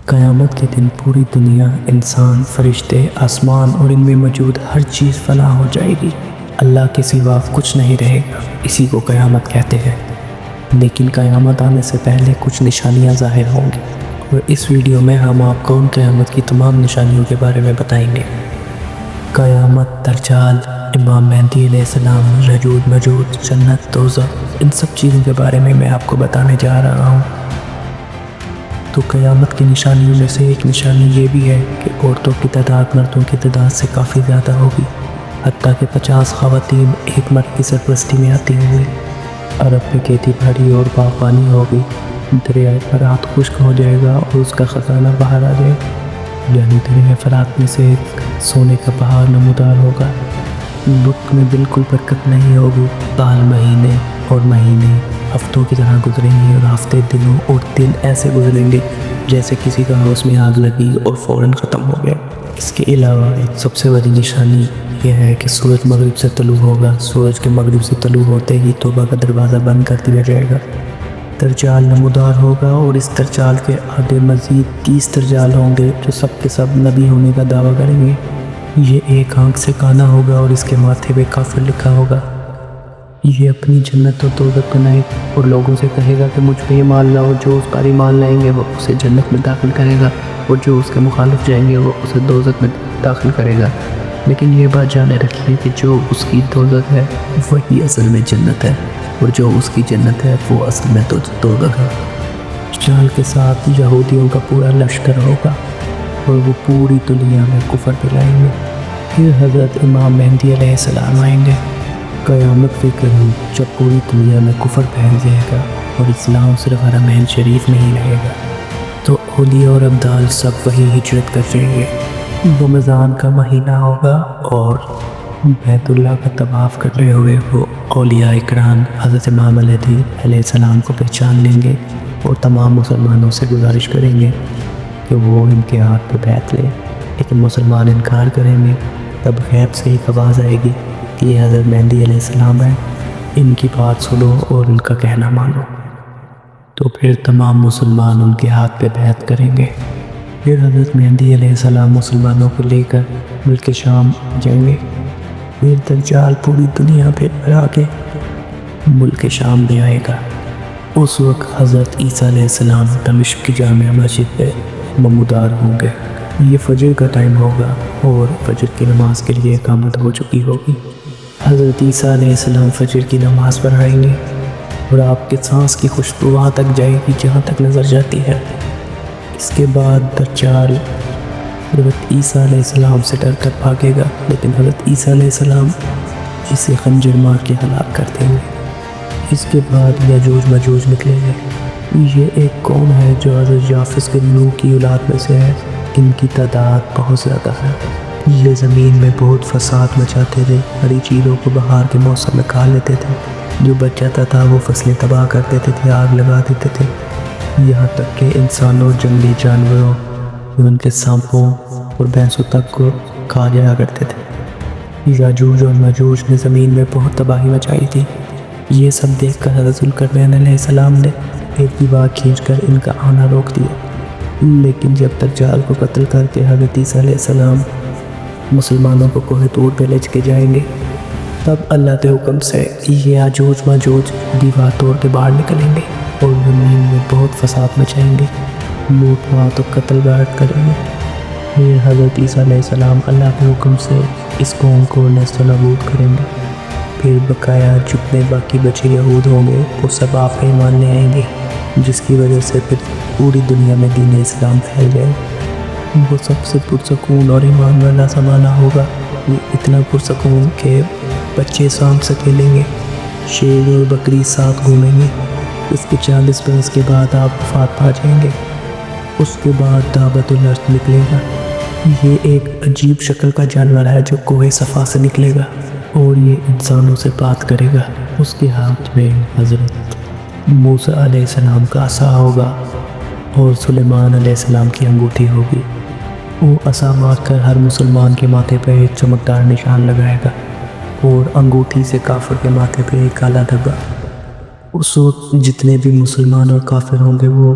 قیامت کے دن پوری دنیا، انسان، فرشتے، آسمان اور ان میں موجود ہر چیز فنا ہو جائے گی۔ اللہ کے سوا کچھ نہیں رہے گا، اسی کو قیامت کہتے ہیں۔ لیکن قیامت آنے سے پہلے کچھ نشانیاں ظاہر ہوں گی، اور اس ویڈیو میں ہم آپ کو ان قیامت کی تمام نشانیوں کے بارے میں بتائیں گے۔ قیامت، دجال، امام مہدی علیہ السلام، یجوج ماجوج، جنت، دوزخ، ان سب چیزوں کے بارے میں آپ کو بتانے جا رہا ہوں۔ تو قیامت کی نشانیوں میں سے ایک نشانی یہ بھی ہے کہ عورتوں کی تعداد مردوں کی تعداد سے کافی زیادہ ہوگی، حتیٰ کہ 50 خواتین ایک مرد کی سرپرستی میں آتی ہوں گی۔ عرب میں کھیتی باڑی اور باغبانی ہوگی، دریائے فرات خشک ہو جائے گا اور اس کا خزانہ باہر آ جائے گا، یعنی دریائے فرات میں سے ایک سونے کا پہاڑ نمودار ہوگا۔ وقت میں بالکل برکت نہیں ہوگی، سال مہینے اور مہینے ہفتوں کی طرح گزریں گے، اور ہفتے دنوں اور دن ایسے گزریں گے جیسے کسی کا ہاؤس میں آگ لگی اور فوراً ختم ہو گیا۔ اس کے علاوہ ایک سب سے بڑی نشانی یہ ہے کہ سورج مغرب سے طلوع ہوگا۔ سورج کے مغرب سے طلوع ہوتے ہی توبہ کا دروازہ بند کر دیا جائے گا۔ دجال نمودار ہوگا، اور اس دجال کے آگے مزید 30 دجال ہوں گے جو سب کے سب نبی ہونے کا دعویٰ کریں گے۔ یہ ایک آنکھ سے کانا ہوگا اور اس کے ماتھے پہ کافر لکھا ہوگا۔ یہ اپنی جنت اور دوزخ بنائے اور لوگوں سے کہے گا کہ مجھ پہ ایمان لاؤ، جو اس پر ایمان لائیں گے وہ اسے جنت میں داخل کرے گا، اور جو اس کے مخالف جائیں گے وہ اسے دوزخ میں داخل کرے گا۔ لیکن یہ بات جانے رکھیے کہ جو اس کی دوزخ ہے وہی اصل میں جنت ہے، اور جو اس کی جنت ہے وہ اصل میں دوزخ ہے۔ دجال کے ساتھ یہودیوں کا پورا لشکر ہوگا، اور وہ پوری دنیا میں کفر پھیلائیں گے۔ پھر حضرت امام مہدی علیہ السلام آئیں گے۔ قیامت فکر ہو جب پوری دنیا میں کفر پھیل جائے گا اور اسلام صرف حرمین شریف میں ہی رہے گا، تو اولیاء اور ابدال سب وہی ہجرت کر جائیں گے۔ رمضان کا مہینہ ہوگا، اور بیت اللہ کا طواف کرتے ہوئے وہ اولیاء اکرام حضرت امام مہدی علیہ السلام کو پہچان لیں گے، اور تمام مسلمانوں سے گزارش کریں گے کہ وہ ان کے ہاتھ پہ بیعت لیں۔ لیکن مسلمان انکار کریں گے۔ تب غیب سے ایک آواز آئے گی کہ یہ حضرت مہدی علیہ السلام ہے، ان کی بات سنو اور ان کا کہنا مانو۔ تو پھر تمام مسلمان ان کے ہاتھ پہ بیعت کریں گے۔ پھر حضرت مہدی علیہ السلام مسلمانوں کو لے کر ملک شام جائیں گے۔ پھر دجال پوری دنیا پہ بھرا کے ملک شام میں آئے گا۔ اس وقت حضرت عیسیٰ علیہ السلام دمشق کی جامع مسجد پہ نمودار ہوں گے۔ یہ فجر کا ٹائم ہوگا، اور فجر کی نماز کے لیے اقامت ہو چکی ہوگی۔ حضرت عیسیٰ علیہ السلام فجر کی نماز پڑھائیں گے، اور آپ کے سانس کی خوشبو وہاں تک جائے گی جہاں تک نظر جاتی ہے۔ اس کے بعد دجال حضرت عیسیٰ علیہ السلام سے ڈر کر بھاگے گا، لیکن حضرت عیسیٰ علیہ السلام اسے خنجر مار کے ہلاک کر دیں گے۔ اس کے بعد یجوج ماجوج نکلیں گے۔ یہ ایک قوم ہے جو حضرت یافس کے نوح کی اولاد میں سے ہے۔ ان کی تعداد بہت زیادہ ہے۔ یہ زمین میں بہت فساد مچاتے تھے، ہری چیزوں کو بہار کے موسم میں کھا لیتے تھے، جو بچ جاتا تھا وہ فصلیں تباہ کر دیتے تھے، آگ لگا دیتے تھے، یہاں تک کہ انسانوں اور جنگلی جانوروں، ان کے سانپوں اور بھینسوں تک کو کھا جایا کرتے تھے۔ یاجوج اور ماجوج نے زمین میں بہت تباہی مچائی تھی۔ یہ سب دیکھ کر حضرت ذوالقرنین علیہ السلام نے ایک دیوار کھینچ کر ان کا آنا روک دیا۔ لیکن جب دجال کو قتل کر کے حضرت عیسیٰ علیہ السلام مسلمانوں کو کوہ طور پہ لے کے جائیں گے، تب اللہ کے حکم سے یہ یاجوج ماجوج دیوار توڑ کے باہر نکلیں گے اور زمین میں بہت فساد مچائیں گے، لوٹ مار اور قتل غارت کریں گے۔ پھر حضرت عیسیٰ علیہ السلام اللہ کے حکم سے اس قوم کو نیست و نابود کریں گے۔ پھر بقایا جتنے باقی بچے یہود ہوں گے وہ سب آپ پہ ایمان لے آئیں گے، جس کی وجہ سے پھر پوری دنیا میں دین اسلام پھیل جائے۔ وہ سب سے پرسکون اور ایمان والا زمانہ ہوگا۔ یہ اتنا پرسکون کہ بچے سانپ سے کھیلیں گے، شیر اور بکری ساتھ گھومیں گے۔ اس کے 40 برس کے بعد آپ وفات پا جائیں گے۔ اس کے بعد دابت الارض نکلے گا۔ یہ ایک عجیب شکل کا جانور ہے جو کوہ صفا سے نکلے گا، اور یہ انسانوں سے بات کرے گا۔ اس کے ہاتھ میں حضرت موسیٰ علیہ السلام کا عصا ہوگا، اور سلیمان علیہ السلام کی انگوٹھی ہوگی۔ وہ عصا مار کر ہر مسلمان کے ماتھے پہ ایک چمکدار نشان لگائے گا، اور انگوٹھی سے کافر کے ماتھے پہ ایک کالا دھبا۔ اس وقت جتنے بھی مسلمان اور کافر ہوں گے وہ